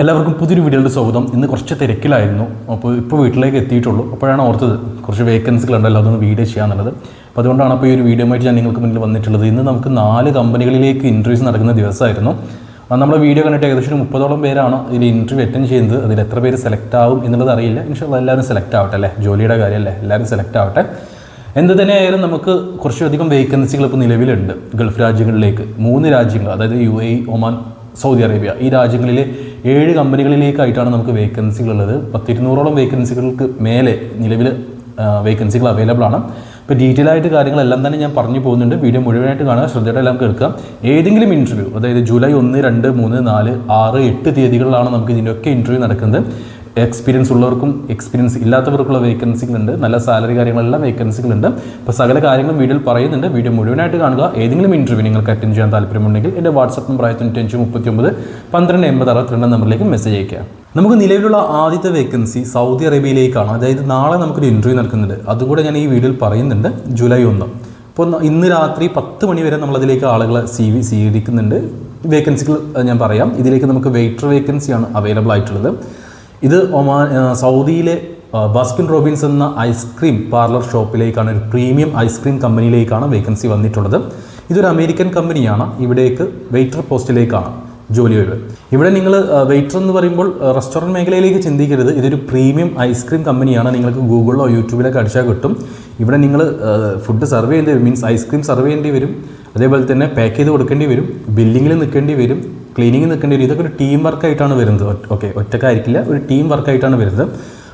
എല്ലാവർക്കും പുതിയൊരു വീഡിയോയുടെ സ്വാഗതം. ഇന്ന് കുറച്ച് തിരക്കിലായിരുന്നു. അപ്പോൾ ഇപ്പോൾ വീട്ടിലേക്ക് എത്തിയിട്ടുള്ളൂ. അപ്പോഴാണ് ഓർത്തത് കുറച്ച് വേക്കൻസികളുണ്ടല്ലോ, അതൊന്ന് വീഡിയോ ചെയ്യാന്നുള്ളത്. അപ്പോൾ അതുകൊണ്ടാണ് അപ്പോൾ ഈ ഒരു വീഡിയോയുമായിട്ട് ഞാൻ നിങ്ങൾക്ക് മുന്നിൽ വന്നിട്ടുള്ളത്. ഇന്ന് നമുക്ക് 4 കമ്പനികളിലേക്ക് ഇൻ്റർവ്യൂസ് നടക്കുന്ന ദിവസമായിരുന്നു. നമ്മൾ വീഡിയോ കണ്ടിട്ട് ഏകദേശം 30ഓളം പേരാണ് ഇതിൽ ഇൻ്റർവ്യൂ അറ്റൻഡ് ചെയ്യുന്നത്. അതിൽ എത്ര പേര് സെലക്ട് ആവും എന്നുള്ളത് അറിയില്ല. ഇൻഷാല്ലാ എല്ലാവരും സെലക്ട് ആവട്ടെ അല്ലേ, ജോലിയുടെ കാര്യമല്ലേ, എല്ലാവരും സെലക്ട് ആവട്ടെ. എന്ത് തന്നെയായാലും നമുക്ക് കുറച്ചധികം വേക്കൻസികൾ ഇപ്പോൾ നിലവിലുണ്ട് ഗൾഫ് രാജ്യങ്ങളിലേക്ക്. 3 രാജ്യങ്ങൾ, അതായത് UAE, ഒമാൻ, സൗദി അറേബ്യ, ഈ രാജ്യങ്ങളിലെ 7 കമ്പനികളിലേക്കായിട്ടാണ് നമുക്ക് വേക്കൻസികളുള്ളത്. 200ഓളം വേക്കൻസികൾക്ക് മേലെ നിലവിൽ വേക്കൻസികൾ അവൈലബിൾ ആണ്. ഇപ്പോൾ ഡീറ്റെയിൽ ആയിട്ട് കാര്യങ്ങളെല്ലാം തന്നെ ഞാൻ പറഞ്ഞു പോകുന്നുണ്ട്. വീഡിയോ മുഴുവനായിട്ട് കാണുക, ശ്രദ്ധയോടെ എല്ലാം കേൾക്കുക. ഏതെങ്കിലും ഇൻ്റർവ്യൂ, അതായത് ജൂലൈ 1, 2, 3, 4, 6, 8 തീയതികളിലാണ് നമുക്ക് ഇതിൻ്റെയൊക്കെ ഇൻ്റർവ്യൂ നടക്കുന്നത്. എക്സ്പീരിയൻസ് ഉള്ളവർക്കും എക്സ്പീരിയൻസ് ഇല്ലാത്തവർക്കുള്ള വേക്കൻസികളുണ്ട്. നല്ല സാലറി കാര്യങ്ങളെല്ലാം വേക്കൻസികളുണ്ട്. അപ്പോൾ സകല കാര്യങ്ങളും വീഡിയോയിൽ പറയുന്നുണ്ട്. വീഡിയോ മുഴുവനായിട്ട് കാണുക. ഏതെങ്കിലും ഇൻ്റർവ്യൂ നിങ്ങൾക്ക് അറ്റൻഡ് ചെയ്യാൻ താല്പര്യമുണ്ടെങ്കിൽ എൻ്റെ വാട്സപ്പ് നമ്പർ 9539 നമ്പറിലേക്ക് മെസ്സേജ് അയക്കുക. നമുക്ക് നിലവിലുള്ള ആദ്യത്തെ വേക്കൻസി സൗദി അറേബ്യയിലേക്കാണ്. അതായത് നാളെ നമുക്കൊരു ഇൻ്റർവ്യൂ നടക്കുന്നുണ്ട്. അതുകൂടെ ഞാൻ ഈ വീഡിയോയിൽ പറയുന്നുണ്ട്. ജൂലൈ 1. അപ്പോൾ ഇന്ന് രാത്രി 10 മണി വരെ നമ്മളതിലേക്ക് ആളുകളെ CV സ്വീകരിക്കുന്നുണ്ട്. വേക്കൻസികൾ ഞാൻ പറയാം. ഇതിലേക്ക് നമുക്ക് വെയിറ്റർ വേക്കൻസിയാണ് അവൈലബിൾ ആയിട്ടുള്ളത്. ഇത് സൗദിയിലെ ബാസ്കിൻ റോബിൻസ് എന്ന ഐസ്ക്രീം പാർലർ ഷോപ്പിലേക്കാണ്, ഒരു പ്രീമിയം ഐസ്ക്രീം കമ്പനിയിലേക്കാണ് വേക്കൻസി വന്നിട്ടുള്ളത്. ഇതൊരു അമേരിക്കൻ കമ്പനിയാണ്. ഇവിടേക്ക് വെയിറ്റർ പോസ്റ്റിലേക്കാണ് ജോലി വരുന്നത്. ഇവിടെ നിങ്ങൾ വെയിറ്റർ എന്ന് പറയുമ്പോൾ റെസ്റ്റോറൻറ്റ് മേഖലയിലേക്ക് ചിന്തിക്കരുത്. ഇതൊരു പ്രീമിയം ഐസ്ക്രീം കമ്പനിയാണ്. നിങ്ങൾക്ക് ഗൂഗിളിലോ യൂട്യൂബിലൊക്കെ അടിച്ചാൽ കിട്ടും. ഇവിടെ നിങ്ങൾ ഫുഡ് സർവ് ചെയ്യേണ്ടി വരും, മീൻസ് ഐസ്ക്രീം സർവ് ചെയ്യേണ്ടി വരും. അതേപോലെ തന്നെ പാക്ക് ചെയ്ത് കൊടുക്കേണ്ടി വരും, ബില്ലിങ്ങിൽ നിൽക്കേണ്ടി വരും, ക്ലീനിങ് നിൽക്കേണ്ടി വരും. ഇതൊക്കെ ഒരു ടീം വർക്കായിട്ടാണ് വരുന്നത്. ഒറ്റക്കായിരിക്കില്ല, ഒരു ടീം വർക്കായിട്ടാണ് വരുന്നത്.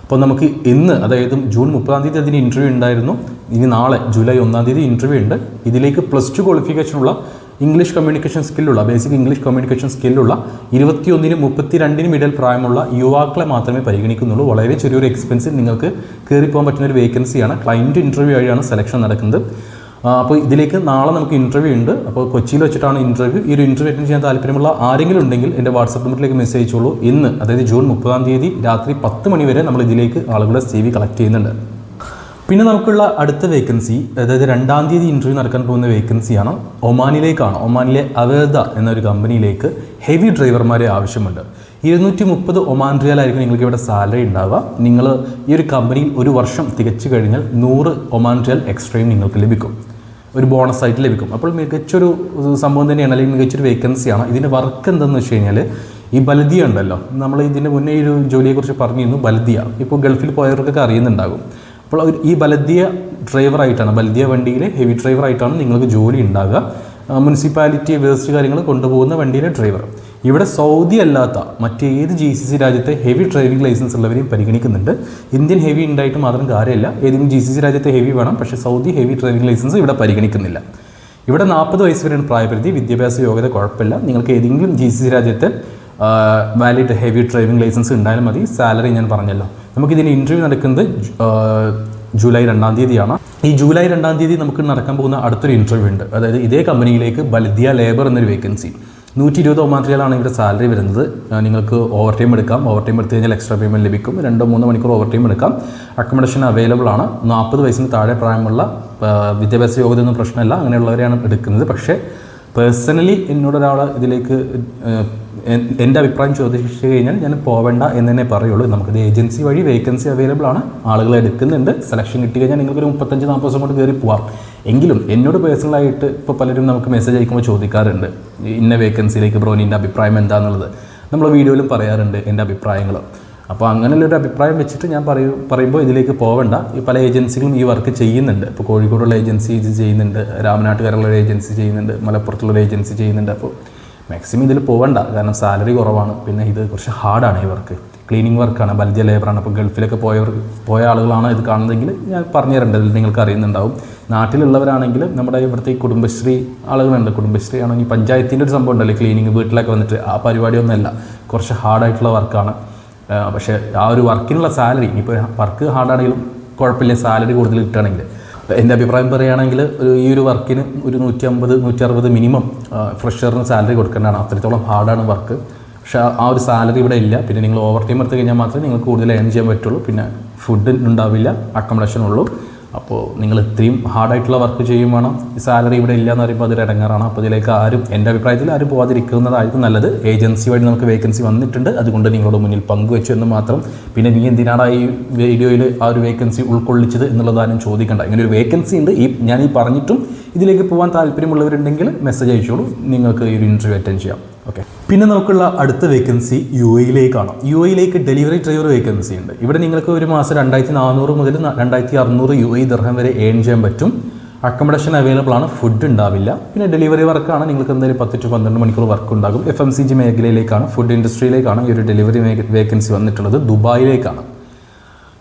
അപ്പോൾ നമുക്ക് ഇന്ന്, അതായത് ജൂൺ 30-ാം തീയതി അതിന് ഇൻ്റർവ്യൂ ഉണ്ടായിരുന്നു. ഇനി നാളെ ജൂലൈ 1-ാം തീയതി ഇൻ്റർവ്യൂ ഉണ്ട്. ഇതിലേക്ക് +2 ക്വാളിഫിക്കേഷനുള്ള ഇംഗ്ലീഷ് കമ്മ്യൂണിക്കേഷൻ സ്കില്ലുള്ള, ബേസിക് ഇംഗ്ലീഷ് കമ്മ്യൂണിക്കേഷൻ സ്കില്ലുള്ള 21-നും 32-നും ഇടയിൽ പ്രായമുള്ള യുവാക്കളെ മാത്രമേ പരിഗണിക്കുന്നുള്ളൂ. വളരെ ചെറിയൊരു എക്സ്പെൻസിൽ നിങ്ങൾക്ക് കയറിപ്പോകാൻ പറ്റുന്ന ഒരു വേക്കൻസിയാണ്. ക്ലയൻറ്റ് ഇൻ്റർവ്യൂ വഴിയാണ് സെലക്ഷൻ നടക്കുന്നത്. അപ്പോൾ ഇതിലേക്ക് നാളെ നമുക്ക് ഇൻ്റർവ്യൂ ഉണ്ട്. അപ്പോൾ കൊച്ചിയിൽ വെച്ചിട്ടാണ് ഇൻ്റർവ്യൂ. ഈ ഒരു ഇൻ്റർവ്യൂ അറ്റൻഡ് ചെയ്യാൻ താല്പര്യമുള്ള ആരെങ്കിലും ഉണ്ടെങ്കിൽ എൻ്റെ വാട്സപ്പ് നമ്പറിലേക്ക് മെസ്സേജ് അയച്ചോളൂ. ഇന്ന്, അതായത് ജൂൺ 30-ാം തീയതി രാത്രി 10 മണി വരെ നമ്മൾ ഇതിലേക്ക് ആളുകളെ CV കളക്ട് ചെയ്യുന്നുണ്ട്. പിന്നെ നമുക്കുള്ള അടുത്ത വേക്കൻസി, അതായത് 2-ാം തീയതി ഇൻ്റർവ്യൂ നടക്കാൻ പോകുന്ന വേക്കൻസിയാണ്. ഒമാനിലേക്കാണ്. ഒമാനിലെ അവേദ എന്നൊരു കമ്പനിയിലേക്ക് ഹെവി ഡ്രൈവർമാരെ ആവശ്യമുണ്ട്. 230 ഒമാൻ റിയാലായിരിക്കും നിങ്ങൾക്ക് ഇവിടെ സാലറി ഉണ്ടാവുക. നിങ്ങൾ ഈ ഒരു കമ്പനിയിൽ 1 വർഷം തികച്ചു കഴിഞ്ഞാൽ 100 ഒമാൻ റിയാൽ എക്സ്ട്രയും നിങ്ങൾക്ക് ലഭിക്കും, ഒരു ബോണസ് ആയിട്ട് ലഭിക്കും. അപ്പോൾ മികച്ചൊരു സംഭവം തന്നെയാണ്, അല്ലെങ്കിൽ മികച്ചൊരു വേക്കൻസിയാണ്. ഇതിൻ്റെ വർക്ക് എന്തെന്ന് വെച്ച് കഴിഞ്ഞാൽ, ഈ ബൽദിയ ഉണ്ടല്ലോ, നമ്മൾ ഇതിൻ്റെ മുന്നേ ഈ ഒരു ജോലിയെക്കുറിച്ച് പറഞ്ഞിരുന്നു. ബൽദിയ ഇപ്പോൾ ഗൾഫിൽ പോയവർക്കൊക്കെ അറിയുന്നുണ്ടാകും. അപ്പോൾ ഈ ബൽദിയ ഡ്രൈവറായിട്ടാണ്, ബൽദിയ വണ്ടിയിലെ ഹെവി ഡ്രൈവറായിട്ടാണ് നിങ്ങൾക്ക് ജോലി ഉണ്ടാകുക. മുനിസിപ്പാലിറ്റി വേസ്റ്റ് കാര്യങ്ങൾ കൊണ്ടുപോകുന്ന വണ്ടിയിലെ ഡ്രൈവർ. ഇവിടെ സൗദി അല്ലാത്ത മറ്റേത് GCC രാജ്യത്തെ ഹെവി ഡ്രൈവിംഗ് ലൈസൻസ് ഉള്ളവരെയും പരിഗണിക്കുന്നുണ്ട്. ഇന്ത്യൻ ഹെവി ഉണ്ടായിട്ട് മാത്രം കാര്യമില്ല, ഏതെങ്കിലും GCC രാജ്യത്തെ ഹെവി വേണം. പക്ഷേ സൗദി ഹെവി ഡ്രൈവിംഗ് ലൈസൻസ് ഇവിടെ പരിഗണിക്കുന്നില്ല. ഇവിടെ 40 വയസ്സ് വരെയാണ് പ്രായപരിധി. വിദ്യാഭ്യാസ യോഗ്യത കുഴപ്പമില്ല. നിങ്ങൾക്ക് ഏതെങ്കിലും GCC രാജ്യത്തെ വാലിഡ് ഹെവി ഡ്രൈവിംഗ് ലൈസൻസ് ഉണ്ടായാലും മതി. സാലറി ഞാൻ പറഞ്ഞല്ലോ. നമുക്കിതിന് ഇൻ്റർവ്യൂ നടക്കുന്നത് ജൂലൈ 2-ാം തീയതിയാണ്. ഈ ജൂലൈ 2-ാം തീയതി നമുക്ക് നടക്കാൻ പോകുന്ന അടുത്തൊരു ഇൻ്റർവ്യൂ ഉണ്ട്. അതായത് ഇതേ കമ്പനിയിലേക്ക് ബൽദിയ ലേബർ എന്നൊരു വേക്കൻസി. 120 ഒമാൻ റിയാലാണ് ഇവിടെ സാലറി വരുന്നത്. നിങ്ങൾക്ക് ഓവർ ടൈം എടുക്കാം. ഓവർ ടൈം എടുത്തു കഴിഞ്ഞാൽ എക്സ്ട്രാ പേയ്മെൻറ്റ് ലഭിക്കും. 2-3 മണിക്കൂർ ഓവർ ടൈം എടുക്കാം. അക്കോമഡേഷൻ അവൈലബിൾ ആണ്. 40 വയസ്സിന് താഴെ പ്രായമുള്ള, വിദ്യാഭ്യാസ യോഗ്യതയൊന്നും പ്രശ്നമല്ല, അങ്ങനെയുള്ളവരെയാണ് എടുക്കുന്നത്. പക്ഷേ പേഴ്സണലി എന്നോടൊരാൾ ഇതിലേക്ക് എൻ്റെ അഭിപ്രായം ചോദിച്ചു കഴിഞ്ഞാൽ ഞാൻ പോവേണ്ട എന്ന് തന്നെ പറയുള്ളൂ. നമുക്കിത് ഏജൻസി വഴി വേക്കൻസി അവൈലബിൾ ആണ്, ആളുകളെ എടുക്കുന്നുണ്ട്. സെലക്ഷൻ കിട്ടി കഴിഞ്ഞാൽ നിങ്ങൾക്കൊരു 35-40 ദിവസം കൊണ്ട് കയറി പോവാം. എങ്കിലും എന്നോട് പേഴ്സണലായിട്ട് ഇപ്പോൾ പലരും നമുക്ക് മെസ്സേജ് അയക്കുമ്പോൾ ചോദിക്കാറുണ്ട്, ഇന്ന വേക്കൻസിയിലേക്ക് ബ്രോ നിൻ്റെ അഭിപ്രായം എന്താണെന്നുള്ളത്. നമ്മൾ വീഡിയോയിലും പറയാറുണ്ട് എൻ്റെ അഭിപ്രായങ്ങൾ. അപ്പോൾ അങ്ങനെയുള്ളൊരു അഭിപ്രായം വെച്ചിട്ട് ഞാൻ പറയുമ്പോൾ ഇതിലേക്ക് പോവേണ്ട. ഈ പല ഏജൻസികളും ഈ വർക്ക് ചെയ്യുന്നുണ്ട്. ഇപ്പോൾ കോഴിക്കോടുള്ള ഏജൻസി ഇത് ചെയ്യുന്നുണ്ട്, രാമനാട്ടുകാരുള്ള ഏജൻസി ചെയ്യുന്നുണ്ട്, മലപ്പുറത്തുള്ള ഏജൻസി ചെയ്യുന്നുണ്ട്. അപ്പോൾ മാക്സിമം ഇതിൽ പോകണ്ട, കാരണം സാലറി കുറവാണ്. പിന്നെ ഇത് കുറച്ച് ഹാർഡാണ്. ഈ വർക്ക് ക്ലീനിങ് വർക്കാണ്, ബൽദിയ ലേബറാണ്. അപ്പോൾ ഗൾഫിലൊക്കെ പോയ ആളുകളാണ് ഇത് കാണുന്നതെങ്കിൽ ഞാൻ പറഞ്ഞു തരേണ്ടത്, ഇതിൽ നിങ്ങൾക്ക് അറിയുന്നുണ്ടാവും. നാട്ടിലുള്ളവരാണെങ്കിൽ നമ്മുടെ ഇവിടുത്തെ ഈ കുടുംബശ്രീ ആളുകളുണ്ട്. കുടുംബശ്രീ ആണെങ്കിൽ പഞ്ചായത്തിൻ്റെ ഒരു സംഭവം ഉണ്ടല്ലോ, ക്ലീനിങ് വീട്ടിലൊക്കെ വന്നിട്ട്, ആ പരിപാടിയൊന്നുമല്ല. കുറച്ച് ഹാർഡായിട്ടുള്ള വർക്കാണ്. പക്ഷേ ആ ഒരു വർക്കിനുള്ള സാലറി, ഇപ്പോൾ വർക്ക് ഹാർഡാണെങ്കിലും കുഴപ്പമില്ല, സാലറി കൂടുതൽ കിട്ടുകയാണെങ്കിൽ. എൻ്റെ അഭിപ്രായം പറയുകയാണെങ്കിൽ ഈ ഒരു വർക്കിന് ഒരു 150-160 മിനിമം ഫ്രഷറിന് സാലറി കൊടുക്കേണ്ടതാണ്. അത്രത്തോളം ഹാർഡാണ് വർക്ക്. പക്ഷേ ആ ഒരു സാലറി ഇവിടെ ഇല്ല. പിന്നെ നിങ്ങൾ ഓവർ ടൈം എടുത്തു കഴിഞ്ഞാൽ മാത്രമേ നിങ്ങൾക്ക് കൂടുതൽ ഏൺ ചെയ്യാൻ പറ്റുള്ളൂ. പിന്നെ ഫുഡ് ഉണ്ടാവില്ല, അക്കോമഡേഷൻ ഉള്ളൂ. അപ്പോൾ നിങ്ങൾ ഇത്രയും ഹാർഡായിട്ടുള്ള വർക്ക് ചെയ്യും വേണം. ഈ സാലറി ഇവിടെ ഇല്ല എന്ന് പറയുമ്പോൾ അതൊരു ഇടങ്ങാറാണ്. അപ്പോൾ ഇതിലേക്ക് ആരും, എൻ്റെ അഭിപ്രായത്തിൽ ആരും പോകാതിരിക്കുന്നതായിരിക്കും നല്ലത്. ഏജൻസി വഴി നമുക്ക് വേക്കൻസി വന്നിട്ടുണ്ട്, അതുകൊണ്ട് നിങ്ങളുടെ മുന്നിൽ പങ്കുവെച്ചു എന്ന് മാത്രം. പിന്നെ നീ എന്തിനാണ് ഈ വീഡിയോയിൽ ആ ഒരു വേക്കൻസി ഉൾക്കൊള്ളിച്ചത് എന്നുള്ളതാരും ചോദിക്കേണ്ട. ഇങ്ങനെ ഒരു വേക്കൻസി ഉണ്ട്, ഞാൻ പറഞ്ഞിട്ടും ഇതിലേക്ക് പോകാൻ താല്പര്യമുള്ളവരുണ്ടെങ്കിൽ മെസ്സേജ് അയച്ചോളൂ, നിങ്ങൾക്ക് ഈ ഒരു ഇൻ്റർവ്യൂ അറ്റൻഡ് ചെയ്യാം. ഓക്കെ. പിന്നെ നമുക്കുള്ള അടുത്ത വേക്കൻസി UAE-യിലേക്കാണ്. UAE-യിലേക്ക് ഡെലിവറി ഡ്രൈവർ വേക്കൻസി ഉണ്ട്. ഇവിടെ നിങ്ങൾക്ക് ഒരു മാസം 2400 മുതൽ 2600 UAE ദിർഹം വരെ ഏൺ ചെയ്യാൻ പറ്റും. അക്കോമഡേഷൻ അവൈലബിൾ ആണ്, ഫുഡ് ഉണ്ടാവില്ല. പിന്നെ ഡെലിവറി വർക്കാണ്, നിങ്ങൾക്ക് എന്തായാലും 10 to 12 മണിക്കൂർ വർക്ക് ഉണ്ടാകും. FMCG മേഖലയിലേക്കാണ്, ഫുഡ് ഇൻഡസ്ട്രിയിലേക്കാണ് ഈ ഒരു ഡെലിവറി വേക്കൻസി വന്നിട്ടുള്ളത്. ദുബായിലേക്കാണ്.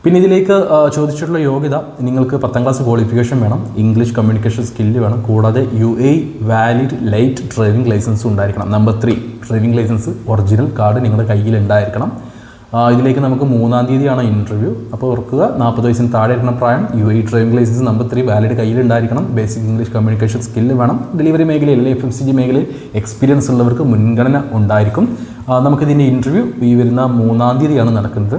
പിന്നെ ഇതിലേക്ക് ചോദിച്ചിട്ടുള്ള യോഗ്യത, നിങ്ങൾക്ക് 10ാം ക്ലാസ് ക്വാളിഫിക്കേഷൻ വേണം, ഇംഗ്ലീഷ് കമ്മ്യൂണിക്കേഷൻ സ്കില്ല് വേണം, കൂടാതെ UAE valid light driving license ഉണ്ടായിരിക്കണം. Number 3 driving license original card നിങ്ങളുടെ കയ്യിൽ ഉണ്ടായിരിക്കണം. ഇതിലേക്ക് നമുക്ക് 3-ാം തീയതിയാണ് ഇൻ്റർവ്യൂ. അപ്പോൾ ഓർക്കുക, 40 വയസ്സിന് താഴെ ഇരിക്കുന്ന പ്രായം, UAE driving license number 3 valid കയ്യിലുണ്ടായിരിക്കണം, ബേസിക് ഇംഗ്ലീഷ് കമ്മ്യൂണിക്കേഷൻ സ്കില്ല് വേണം. ഡെലിവറി മേഖലയിൽ അല്ലെങ്കിൽ FMCG മേഖലയിൽ എക്സ്പീരിയൻസ് ഉള്ളവർക്ക് മുൻഗണന ഉണ്ടായിരിക്കും. നമുക്കിതിൻ്റെ ഇൻ്റർവ്യൂ ഈ വരുന്ന 3-ാം തീയതിയാണ് നടക്കുന്നത്.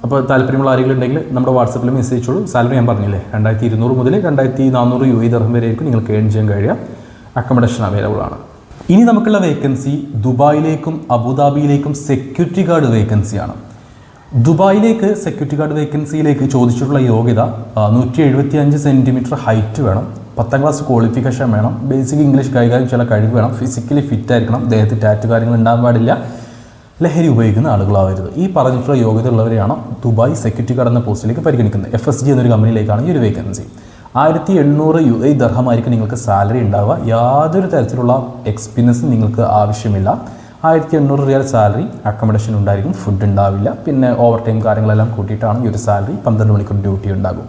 അപ്പോൾ താല്പര്യമുള്ള ആരെങ്കിലും ഉണ്ടെങ്കിൽ നമ്മുടെ വാട്സപ്പിൽ മെസ്സേജ് അയച്ചോളൂ. സാലറി ഞാൻ പറഞ്ഞില്ലേ, 2200 മുതൽ 2400 UAE ദിർഹം വരെ ആയിരിക്കും നിങ്ങൾക്ക് ഏൺ ചെയ്യാൻ കഴിയുക. അക്കോമഡേഷൻ അവൈലബിൾ ആണ്. ഇനി നമുക്കുള്ള വേക്കൻസി ദുബായിലേക്കും അബുദാബിയിലേക്കും സെക്യൂരിറ്റി ഗാർഡ് വേക്കൻസിയാണ്. ദുബായിലേക്ക് സെക്യൂരിറ്റി ഗാർഡ് വേക്കൻസിയിലേക്ക് ചോദിച്ചിട്ടുള്ള യോഗ്യത 175 സെൻറ്റിമീറ്റർ ഹൈറ്റ് വേണം, 10ാം ക്ലാസ് ക്വാളിഫിക്കേഷൻ വേണം, ബേസിക് ഇംഗ്ലീഷ് കൈകാര്യം ചില കഴിവ് വേണം, ഫിസിക്കലി ഫിറ്റ് ആയിരിക്കണം, ദേഹത്ത് ടാറ്റ് കാര്യങ്ങൾ ഉണ്ടാകാൻ പാടില്ല, ലഹരി ഉപയോഗിക്കുന്ന ആളുകളാവരുത്. ഈ പറഞ്ഞിട്ടുള്ള യോഗ്യത ഉള്ളവരെയാണ് ദുബായ് സെക്യൂരിറ്റി ഗാർഡ് എന്ന പോസ്റ്റിലേക്ക് പരിഗണിക്കുന്നത്. FSG എന്നൊരു കമ്പനിയിലേക്കാണ് ഈ ഒരു വേക്കൻസി. 1800 UAE ദിർഹമായിരിക്കും നിങ്ങൾക്ക് സാലറി ഉണ്ടാവുക. യാതൊരു തരത്തിലുള്ള എക്സ്പീരിയൻസും നിങ്ങൾക്ക് ആവശ്യമില്ല. 1800 റിയാൽ സാലറി, അക്കോമഡേഷൻ ഉണ്ടായിരിക്കും, ഫുഡ് ഉണ്ടാവില്ല. പിന്നെ ഓവർ ടൈം കാര്യങ്ങളെല്ലാം കൂട്ടിയിട്ടാണ് ഈ ഒരു സാലറി. 12 മണിക്കൂർ ഡ്യൂട്ടി ഉണ്ടാകും.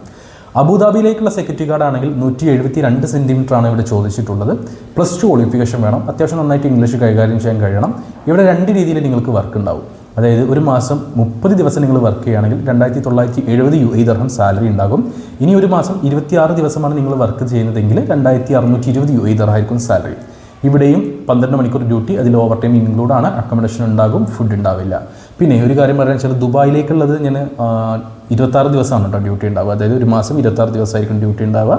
അബുദാബിയിലേക്കുള്ള സെക്യൂരിറ്റി ഗാർഡ് ആണെങ്കിൽ 172 സെൻറ്റിമീറ്റർ ആണ് ഇവിടെ ചോദിച്ചിട്ടുള്ളത്. +2 ക്വാളിഫിക്കേഷൻ വേണം, അത്യാവശ്യം നന്നായിട്ട് ഇംഗ്ലീഷ് കൈകാര്യം ചെയ്യാൻ കഴിയണം. ഇവിടെ 2 രീതിയിൽ നിങ്ങൾക്ക് വർക്ക് ഉണ്ടാവും. അതായത് ഒരു മാസം 30 ദിവസം നിങ്ങൾ വർക്ക് ചെയ്യുകയാണെങ്കിൽ 2970 UAE ദിർഹം സാലറി ഉണ്ടാകും. ഇനി ഒരു മാസം 26 ദിവസമാണ് നിങ്ങൾ വർക്ക് ചെയ്യുന്നതെങ്കിൽ 2620 UAE ദിർഹം ആയിരിക്കും സാലറി. ഇവിടെയും 12 മണിക്കൂർ ഡ്യൂട്ടി, അതിൽ ഓവർ ടൈം ഇൻക്ലൂഡാണ്, അക്കോമഡേഷൻ ഉണ്ടാകും, ഫുഡ് ഉണ്ടാവില്ല. പിന്നെ ഒരു കാര്യം പറയാൻ വെച്ചാൽ ദുബായിലേക്കുള്ളത് ഞാൻ 26 ദിവസമാണ് കേട്ടോ ഡ്യൂട്ടി ഉണ്ടാവുക. അതായത് ഒരു മാസം 26 ദിവസമായിരിക്കും ഡ്യൂട്ടി ഉണ്ടാവുക.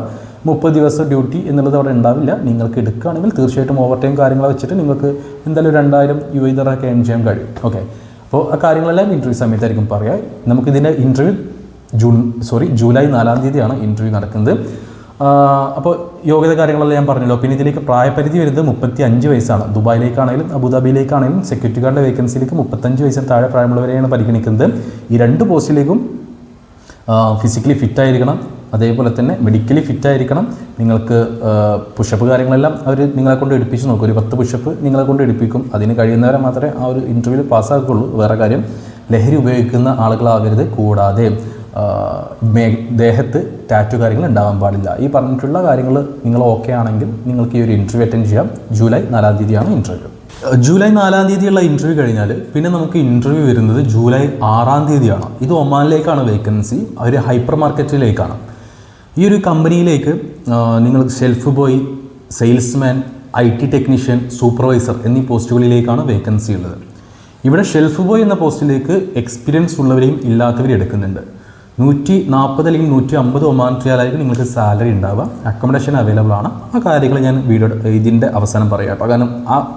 30 ദിവസം ഡ്യൂട്ടി എന്നുള്ളത് അവിടെ ഉണ്ടാവില്ല. നിങ്ങൾക്ക് എടുക്കുകയാണെങ്കിൽ തീർച്ചയായിട്ടും ഓവർ ടൈം കാര്യങ്ങൾ വെച്ചിട്ട് നിങ്ങൾക്ക് എന്തായാലും 2000 UAE ദിർഹം ഏൺ ചെയ്യാൻ കഴിയും. ഓക്കെ. അപ്പോൾ ആ കാര്യങ്ങളെല്ലാം ഇൻ്റർവ്യൂ സമയത്തായിരിക്കും പറയുക. നമുക്കിതിൻ്റെ ഇൻ്റർവ്യൂ ജൂലൈ 4-ാം തീയതിയാണ് ഇൻ്റർവ്യൂ നടക്കുന്നത്. അപ്പോൾ യോഗ്യത കാര്യങ്ങളെല്ലാം ഞാൻ പറഞ്ഞല്ലോ. പിന്നെ ഇതിലേക്ക് പ്രായപരിധി വരുന്നത് 35 വയസ്സാണ്. ദുബായിലേക്കാണെങ്കിലും അബുദാബിയിലേക്കാണെങ്കിലും സെക്യൂരിറ്റി ഗാർഡ് വേക്കൻസിയിലേക്ക് 35 വയസ്സിന് താഴെ പ്രായമുള്ളവരെയാണ് പരിഗണിക്കുന്നത്. ഈ 2 പോസ്റ്റിലേക്കും ഫിസിക്കലി ഫിറ്റായിരിക്കണം, അതേപോലെ തന്നെ മെഡിക്കലി ഫിറ്റായിരിക്കണം. നിങ്ങൾക്ക് പുഷപ്പ് കാര്യങ്ങളെല്ലാം അവർ നിങ്ങളെ കൊണ്ട് എടുപ്പിച്ച് നോക്കും. ഒരു 10 പുഷപ്പ് നിങ്ങളെ കൊണ്ട് എടുപ്പിക്കും. അതിന് കഴിയുന്നവരെ മാത്രമേ ആ ഒരു ഇൻ്റർവ്യൂവിൽ പാസ്സാക്കുള്ളൂ. വേറെ കാര്യം, ലഹരി ഉപയോഗിക്കുന്ന ആളുകളാവരുത്. കൂടാതെ ദേഹത്ത് ടാറ്റു കാര്യങ്ങൾ ഉണ്ടാകാൻ പാടില്ല. ഈ പറഞ്ഞിട്ടുള്ള കാര്യങ്ങൾ നിങ്ങൾ ഓക്കെ ആണെങ്കിൽ നിങ്ങൾക്ക് ഈ ഒരു ഇൻ്റർവ്യൂ അറ്റൻഡ് ചെയ്യാം. ജൂലൈ 4-ാം തീയതിയാണ് ഇൻ്റർവ്യൂ. ജൂലൈ 4-ാം തീയതിയുള്ള ഇൻ്റർവ്യൂ കഴിഞ്ഞാൽ പിന്നെ നമുക്ക് ഇൻ്റർവ്യൂ വരുന്നത് ജൂലൈ 6-ാം തീയതിയാണ്. ഇത് ഒമാനിലേക്കാണ് വേക്കൻസി, ഒരു ഹൈപ്പർ മാർക്കറ്റിലേക്കാണ്. ഈ ഒരു കമ്പനിയിലേക്ക് നിങ്ങൾ shelf boy, salesman, IT technician, supervisor എന്നീ പോസ്റ്റുകളിലേക്കാണ് വേക്കൻസി ഉള്ളത്. ഇവിടെ ഷെൽഫ് ബോയ് എന്ന പോസ്റ്റിലേക്ക് എക്സ്പീരിയൻസ് ഉള്ളവരെയും ഇല്ലാത്തവരെയും എടുക്കുന്നുണ്ട്. 140 അല്ലെങ്കിൽ 150 ഒമാൻ റിയാലായിരിക്കും നിങ്ങൾക്ക് സാലറി ഉണ്ടാവുക. അക്കോമഡേഷൻ അവൈലബിൾ ആണ്. ആ കാര്യങ്ങൾ ഞാൻ ഇതിൻ്റെ അവസാനം പറയാം കേട്ടോ. കാരണം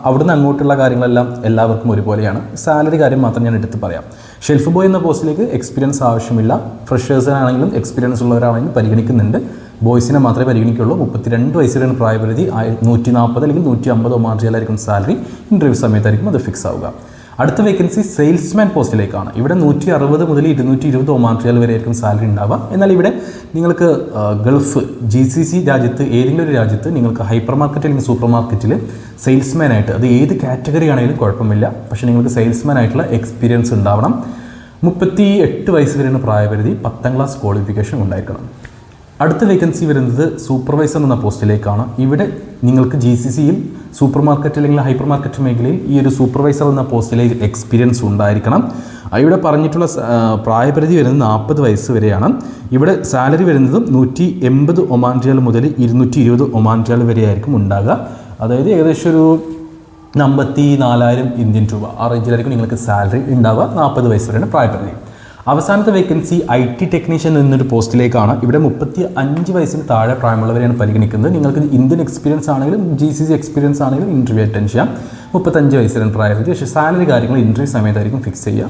അവിടുന്ന് അങ്ങോട്ടുള്ള കാര്യങ്ങളെല്ലാം എല്ലാവർക്കും ഒരുപോലെയാണ്. സാലറി കാര്യം മാത്രം ഞാൻ എടുത്ത് പറയാം. ഷെൽഫ് ബോയ് എന്ന പോസ്റ്റിലേക്ക് എക്സ്പീരിയൻസ് ആവശ്യമില്ല. ഫ്രഷേഴ്സിനാണെങ്കിലും എക്സ്പീരിയൻസ് ഉള്ളവരാണെങ്കിലും പരിഗണിക്കുന്നുണ്ട്. ബോയ്സിനെ മാത്രമേ പരിഗണിക്കുള്ളൂ. 32 വയസ്സിലാണ് പ്രായപരിധി. 140 അല്ലെങ്കിൽ 150 ഒമാൻ റിയാലായിരിക്കും സാലറി. ഇൻ്റർവ്യൂ സമയത്തായിരിക്കും അത് ഫിക്സ് ആവുക. അടുത്ത വേക്കൻസി സെയിൽസ്മാൻ പോസ്റ്റിലേക്കാണ്. ഇവിടെ 160 മുതൽ 220 ഒമാൻ റിയാൽ വരെ ആയിരിക്കും സാലറി ഉണ്ടാവുക. എന്നാൽ ഇവിടെ നിങ്ങൾക്ക് ഗൾഫ് GCC രാജ്യത്ത് ഏതെങ്കിലും ഒരു രാജ്യത്ത് നിങ്ങൾക്ക് ഹൈപ്പർ മാർക്കറ്റ് അല്ലെങ്കിൽ സൂപ്പർ മാർക്കറ്റിൽ സെയിൽസ്മാനായിട്ട്, അത് ഏത് കാറ്റഗറി ആണെങ്കിലും കുഴപ്പമില്ല, പക്ഷേ നിങ്ങൾക്ക് സെയിൽസ്മാൻ ആയിട്ടുള്ള എക്സ്പീരിയൻസ് ഉണ്ടാവണം. 38 വയസ്സ് വരെയാണ് പ്രായപരിധി. 10ാം ക്ലാസ് ക്വാളിഫിക്കേഷൻ ഉണ്ടായിരിക്കണം. അടുത്ത വേക്കൻസി വരുന്നത് സൂപ്പർവൈസർ എന്ന പോസ്റ്റിലേക്കാണ്. ഇവിടെ നിങ്ങൾക്ക് GCCയിൽ സൂപ്പർ മാർക്കറ്റ് അല്ലെങ്കിൽ ഹൈപ്പർ മാർക്കറ്റ് മേഖലയിൽ ഈ ഒരു സൂപ്പർവൈസർ എന്ന പോസ്റ്റിലേക്ക് എക്സ്പീരിയൻസ് ഉണ്ടായിരിക്കണം. ഇവിടെ പറഞ്ഞിട്ടുള്ള പ്രായപരിധി വരുന്നത് 40 വയസ്സ് വരെയാണ്. ഇവിടെ സാലറി വരുന്നത് 180 ഒമാൻ റിയാൽ മുതൽ 220 ഒമാൻ റിയാൽ വരെ ആയിരിക്കും ഉണ്ടാകുക. അതായത് ഏകദേശം ഒരു 54,000 ഇന്ത്യൻ രൂപ ആ റേഞ്ചിലായിരിക്കും നിങ്ങൾക്ക് സാലറി ഉണ്ടാവുക. 40 വയസ്സ് വരെയാണ് പ്രായപരിധി. അവസാനത്തെ വേക്കൻസി IT ടെക്നീഷ്യൻ എന്നൊരു പോസ്റ്റിലേക്കാണ്. ഇവിടെ 35 വയസ്സിന് താഴെ പ്രായമുള്ളവരെയാണ് പരിഗണിക്കുന്നത്. നിങ്ങൾക്ക് ഇന്ത്യൻ എക്സ്പീരിയൻസ് ആണെങ്കിലും GCC എക്സ്പീരിയൻസ് ആണെങ്കിലും ഇൻ്റർവ്യൂ അറ്റൻഡ് ചെയ്യാം. 35 വയസ്സിലാണ് പ്രായപരിധി. പക്ഷേ സാലറി കാര്യങ്ങൾ ഇൻ്റർവ്യൂ സമയത്തായിരിക്കും ഫിക്സ് ചെയ്യുക.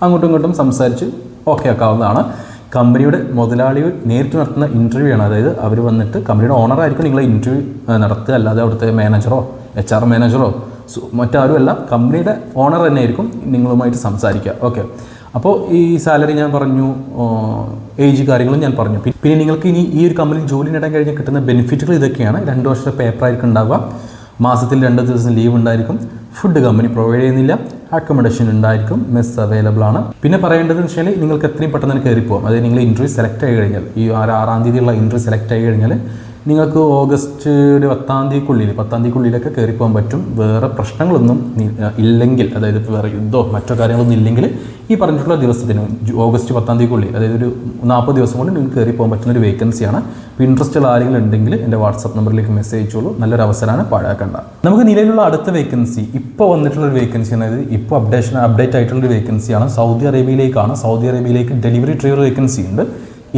അങ്ങോട്ടും ഇങ്ങോട്ടും സംസാരിച്ച് ഓക്കെ ആക്കാവുന്നതാണ്. കമ്പനിയുടെ മുതലാളികൾ നേരിട്ട് നടത്തുന്ന ഇൻ്റർവ്യൂ ആണ്. അതായത് അവർ വന്നിട്ട് കമ്പനിയുടെ ഓണറായിരിക്കും നിങ്ങളെ ഇൻ്റർവ്യൂ നടത്തുക, അല്ലാതെ അവിടുത്തെ മാനേജറോ HR മാനേജറോ മറ്റാരുമല്ല, കമ്പനിയുടെ ഓണർ തന്നെ ആയിരിക്കും നിങ്ങളുമായിട്ട് സംസാരിക്കുക. ഓക്കെ, അപ്പോൾ ഈ സാലറി ഞാൻ പറഞ്ഞു, ഏജ് കാര്യങ്ങളും ഞാൻ പറഞ്ഞു. പിന്നെ നിങ്ങൾക്ക് ഇനി ഈ ഒരു കമ്പനിയിൽ ജോലി നേടാൻ കഴിഞ്ഞാൽ കിട്ടുന്ന ബെനിഫിറ്റുകൾ ഇതൊക്കെയാണ്. 2 വർഷത്തെ പേപ്പറായിരിക്കും ഉണ്ടാവുക, മാസത്തിൽ 2 ദിവസം ലീവ് ഉണ്ടായിരിക്കും, ഫുഡ് കമ്പനി പ്രൊവൈഡ് ചെയ്യുന്നില്ല, അക്കോമഡേഷൻ ഉണ്ടായിരിക്കും, മെസ് അവൈലബിൾ ആണ്. പിന്നെ പറയേണ്ടതെന്ന് വെച്ചാൽ നിങ്ങൾക്ക് എത്രയും പെട്ടെന്ന് തന്നെ കയറി പോകാം. അതായത് നിങ്ങൾ ഇൻ്റർവ്യൂ സെലക്ട് ആയി കഴിഞ്ഞാൽ, ഈ 6-ാം തീയതിയുള്ള ഇൻ്റർവ്യൂ സെലക്ട് ആയി കഴിഞ്ഞാൽ നിങ്ങൾക്ക് ഓഗസ്റ്റ് 10-ാം തീയതിക്കുള്ളിലൊക്കെ കയറി പോകാൻ പറ്റും. വേറെ പ്രശ്നങ്ങളൊന്നും ഇല്ലെങ്കിൽ, അതായത് വേറെ യുദ്ധമോ മറ്റോ കാര്യങ്ങളൊന്നും ഇല്ലെങ്കിൽ ഈ പറഞ്ഞിട്ടുള്ള ദിവസത്തിന് ഓഗസ്റ്റ് 10-ാം തീയതിക്കുള്ളിൽ, അതായത് ഒരു 40 ദിവസം കൊണ്ട് നിങ്ങൾക്ക് കയറി പോകാൻ പറ്റുന്ന ഒരു വേക്കൻസിയാണ്. അപ്പോൾ ഇൻട്രസ്റ്റ് ഉള്ള ആരെങ്കിലും ഉണ്ടെങ്കിൽ എൻ്റെ വാട്സപ്പ് നമ്പറിലേക്ക് മെസ്സേജ് അയച്ചോളൂ. നല്ലൊരു അവസരമാണ്, പാഴാക്കണ്ട. നമുക്ക് നിലവിലുള്ള അടുത്ത വേക്കൻസി, ഇപ്പോൾ വന്നിട്ടുള്ളൊരു വേക്കൻസി, അതായത് ഇപ്പോൾ അപ്ഡേറ്റ് ആയിട്ടുള്ളൊരു വേക്കൻസിയാണ്. സൗദി അറേബ്യയിലേക്കാണ്. സൗദി അറേബ്യയിലേക്ക് ഡെലിവറി ഡ്രൈവർ വേക്കൻസി ഉണ്ട്.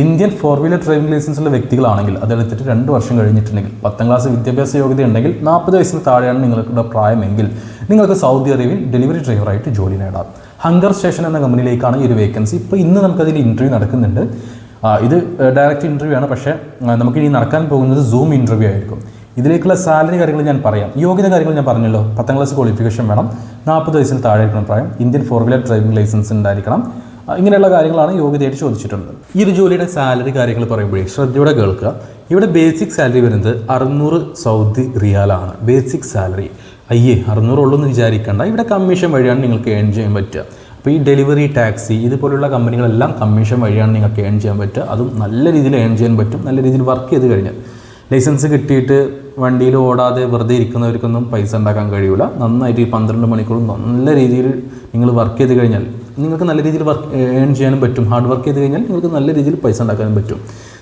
ഇന്ത്യൻ 4-വീലർ ഡ്രൈവിംഗ് ലൈസൻസ് ഉള്ള വ്യക്തികളാണെങ്കിൽ, അതെടുത്തിട്ട് 2 വർഷം കഴിഞ്ഞിട്ടുണ്ടെങ്കിൽ, 10ാം ക്ലാസ് വിദ്യാഭ്യാസ യോഗ്യത ഉണ്ടെങ്കിൽ, 40 വയസ്സിന് താഴെയാണ് നിങ്ങളുടെ പ്രായമെങ്കിൽ നിങ്ങൾക്ക് സൗദി അറേബ്യയിൽ ഡെലിവറി ഡ്രൈവറായിട്ട് ജോലി നേടാം. ഹങ്കർ സ്റ്റേഷൻ എന്ന കമ്പനിയിലേക്കാണ് ഈ ഒരു വേക്കൻസി. ഇപ്പോൾ ഇന്ന് നമുക്കതിൽ ഇൻ്റർവ്യൂ നടക്കുന്നുണ്ട്. ഇത് ഡയറക്റ്റ് ഇൻ്റർവ്യൂ ആണ്, പക്ഷേ നമുക്കിനി നടക്കാൻ പോകുന്നത് സൂം ഇൻ്റർവ്യൂ ആയിരിക്കും. ഇതിലേക്കുള്ള സാലറി കാര്യങ്ങൾ ഞാൻ പറയാം. യോഗ്യത കാര്യങ്ങൾ ഞാൻ പറഞ്ഞല്ലോ, 10ാം ക്ലാസ് ക്വാളിഫിക്കേഷൻ വേണം, 40 വയസ്സിന് താഴെ ഇരിക്കണം പ്രായം, ഇന്ത്യൻ 4-വീലർ ഡ്രൈവിംഗ് ലൈസൻസ് ഉണ്ടായിരിക്കണം. ഇങ്ങനെയുള്ള കാര്യങ്ങളാണ് യോഗ്യതയായിട്ട് ചോദിച്ചിട്ടുള്ളത്. ഈ ഒരു ജോലിയുടെ സാലറി കാര്യങ്ങൾ പറയുമ്പോഴേ ശ്രദ്ധയോടെ കേൾക്കുക. ഇവിടെ ബേസിക് സാലറി വരുന്നത് 600 സൗദി റിയാലാണ്. ബേസിക് സാലറി 600 ഉള്ളൂ എന്ന് വിചാരിക്കേണ്ട. ഇവിടെ കമ്മീഷൻ വഴിയാണ് നിങ്ങൾക്ക് ഏൺ ചെയ്യാൻ പറ്റുക. അപ്പോൾ ഈ ഡെലിവറി, ടാക്സി ഇതുപോലുള്ള കമ്പനികളെല്ലാം കമ്മീഷൻ വഴിയാണ് നിങ്ങൾക്ക് ഏൺ ചെയ്യാൻ പറ്റുക. അതും നല്ല രീതിയിൽ ഏൺ ചെയ്യാൻ പറ്റും, നല്ല രീതിയിൽ വർക്ക് ചെയ്ത് കഴിഞ്ഞാൽ. ലൈസൻസ് കിട്ടിയിട്ട് വണ്ടിയിൽ ഓടാതെ വെറുതെ ഇരിക്കുന്നവർക്കൊന്നും പൈസ ഉണ്ടാക്കാൻ കഴിയില്ല. നന്നായിട്ട് ഈ 12 മണിക്കൂർ നല്ല രീതിയിൽ നിങ്ങൾ വർക്ക് ചെയ്ത് കഴിഞ്ഞാൽ നിങ്ങൾക്ക് നല്ല രീതിയിൽ ഏൺ ചെയ്യാനും പറ്റും. ഹാർഡ് വർക്ക് ചെയ്ത് കഴിഞ്ഞാൽ നിങ്ങൾക്ക് നല്ല രീതിയിൽ പൈസ ഉണ്ടാക്കാനും പറ്റും.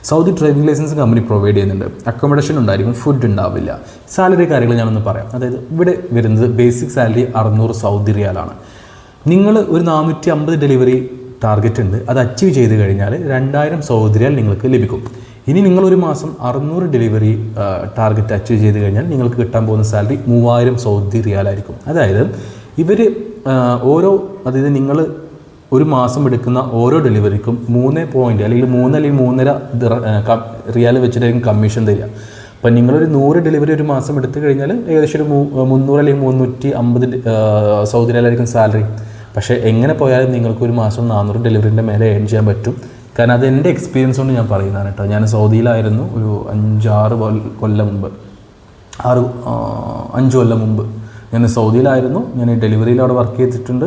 Saudi driving licence company provide ചെയ്യുന്നുണ്ട്. അക്കോമഡേഷൻ ഉണ്ടായിരിക്കും, ഫുഡ് ഉണ്ടാവില്ല. സാലറി കാര്യങ്ങൾ ഞാനൊന്ന് പറയാം. അതായത് ഇവിടെ വരുന്നത് ബേസിക് സാലറി 600 സൗദി റിയാലാണ്. നിങ്ങൾ ഒരു 450 ഡെലിവറി ടാർഗറ്റ് ഉണ്ട്, അത് അച്ചീവ് ചെയ്ത് കഴിഞ്ഞാൽ 2000 സൗദി റിയാൽ നിങ്ങൾക്ക് ലഭിക്കും. ഇനി നിങ്ങളൊരു മാസം 600 ഡെലിവറി ടാർഗറ്റ് അച്ചീവ് ചെയ്ത് കഴിഞ്ഞാൽ നിങ്ങൾക്ക് കിട്ടാൻ പോകുന്ന സാലറി 3000 സൗദി റിയാലായിരിക്കും. അതായത് ഇവർ അതായത് നിങ്ങൾ ഒരു മാസം എടുക്കുന്ന ഓരോ ഡെലിവറിക്കും 3 അല്ലെങ്കിൽ 3.5 റിയാൽ വെച്ചിട്ടായിരിക്കും കമ്മീഷൻ തരിക. അപ്പം നിങ്ങളൊരു 100 ഡെലിവറി ഒരു മാസം എടുത്തു കഴിഞ്ഞാൽ ഏകദേശം ഒരു 300 അല്ലെങ്കിൽ 350 സൗദി റിയാലായിരിക്കും സാലറി. പക്ഷേ എങ്ങനെ പോയാലും നിങ്ങൾക്ക് ഒരു മാസം 400 ഡെലിവറിൻ്റെ മേലെ ഏൺ ചെയ്യാൻ പറ്റും. കാരണം അത് എൻ്റെ എക്സ്പീരിയൻസ് കൊണ്ട് ഞാൻ പറയുന്നതാണ് കേട്ടോ. ഞാൻ സൗദിയിലായിരുന്നു ഒരു 5 കൊല്ലം മുമ്പ് ഞാൻ സൗദിയിലായിരുന്നു. ഞാൻ ഡെലിവറിയിൽ അവിടെ വർക്ക് ചെയ്തിട്ടുണ്ട്,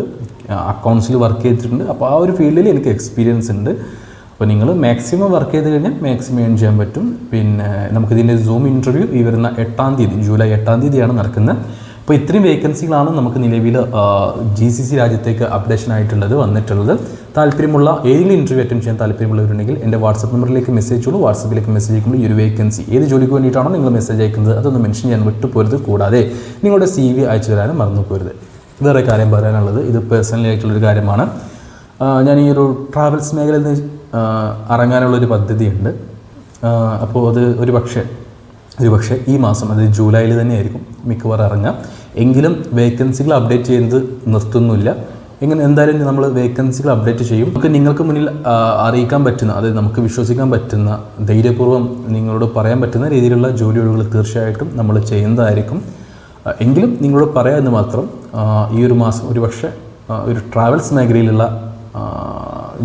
അക്കൗണ്ട്സിൽ വർക്ക് ചെയ്തിട്ടുണ്ട്. അപ്പോൾ ആ ഒരു ഫീൽഡിൽ എനിക്ക് എക്സ്പീരിയൻസ് ഉണ്ട്. അപ്പോൾ നിങ്ങൾ മാക്സിമം വർക്ക് ചെയ്ത് കഴിഞ്ഞാൽ മാക്സിമം ഏൺ ചെയ്യാൻ പറ്റും. പിന്നെ നമുക്കിതിൻ്റെ സൂം ഇൻ്റർവ്യൂ ഈ വരുന്ന 8-ാം തീയതി, ജൂലൈ 8-ാം തീയതിയാണ് നടക്കുന്നത്. അപ്പോൾ ഇത്രയും വേക്കൻസികളാണ് നമുക്ക് നിലവിൽ GCC രാജ്യത്തേക്ക് അപ്ഡേഷൻ ആയിട്ടുള്ളത് വന്നിട്ടുള്ളത്. താല്പര്യമുള്ള ഏതെങ്കിലും ഇൻ്റർവ്യൂ അറ്റൻഡ് ചെയ്യാൻ താല്പര്യമുള്ളവരുണ്ടെങ്കിൽ എൻ്റെ വാട്സപ്പ് നമ്പറിലേക്ക് മെസ്സേജ് ചെയ്യുള്ളൂ. വാട്സപ്പിലേക്ക് മെസ്സേജ് അയക്കുമ്പോൾ ഈ ഒരു വേക്കൻസി ഏത് ജോലിക്ക് വേണ്ടിയിട്ടാണോ നിങ്ങൾ മെസ്സേജ് അയക്കുന്നത് അതൊന്ന് മെൻഷൻ ചെയ്യാൻ വിട്ടുപോരുത്. കൂടാതെ നിങ്ങളുടെ CV അയച്ചു തരാനും മറന്നു പോരുത്. വേറെ കാര്യം പറയാനുള്ളത്, ഇത് പേഴ്സണലി ആയിട്ടുള്ളൊരു കാര്യമാണ്. ഞാൻ ഈ ഒരു ട്രാവൽസ് മേഖലയിൽ നിന്ന് ഇറങ്ങാനുള്ളൊരു പദ്ധതിയുണ്ട്. അപ്പോൾ അത് ഒരു പക്ഷേ ഈ മാസം, അതായത് ജൂലൈയിൽ തന്നെയായിരിക്കും മിക്കവാറും ഇറങ്ങുക. എങ്കിലും വേക്കൻസികൾ അപ്ഡേറ്റ് ചെയ്യുന്നത് നിർത്തുന്നില്ല. എന്തായാലും നമ്മൾ വേക്കൻസികൾ അപ്ഡേറ്റ് ചെയ്യും. നിങ്ങൾക്ക് മുന്നിൽ അറിയിക്കാൻ പറ്റുന്ന, അതായത് നമുക്ക് വിശ്വസിക്കാൻ പറ്റുന്ന, ധൈര്യപൂർവ്വം നിങ്ങളോട് പറയാൻ പറ്റുന്ന രീതിയിലുള്ള ജോലി ഒഴിവുകൾ തീർച്ചയായിട്ടും നമ്മൾ ചെയ്യുന്നതായിരിക്കും. എങ്കിലും നിങ്ങളോട് പറയാമെന്ന് മാത്രം. ഈ ഒരു മാസം ഒരു ട്രാവൽസ് മേഖലയിലുള്ള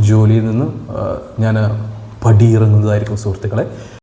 ജോലിയിൽ നിന്ന് ഞാൻ പടിയിറങ്ങുന്നതായിരിക്കും സുഹൃത്തുക്കളെ.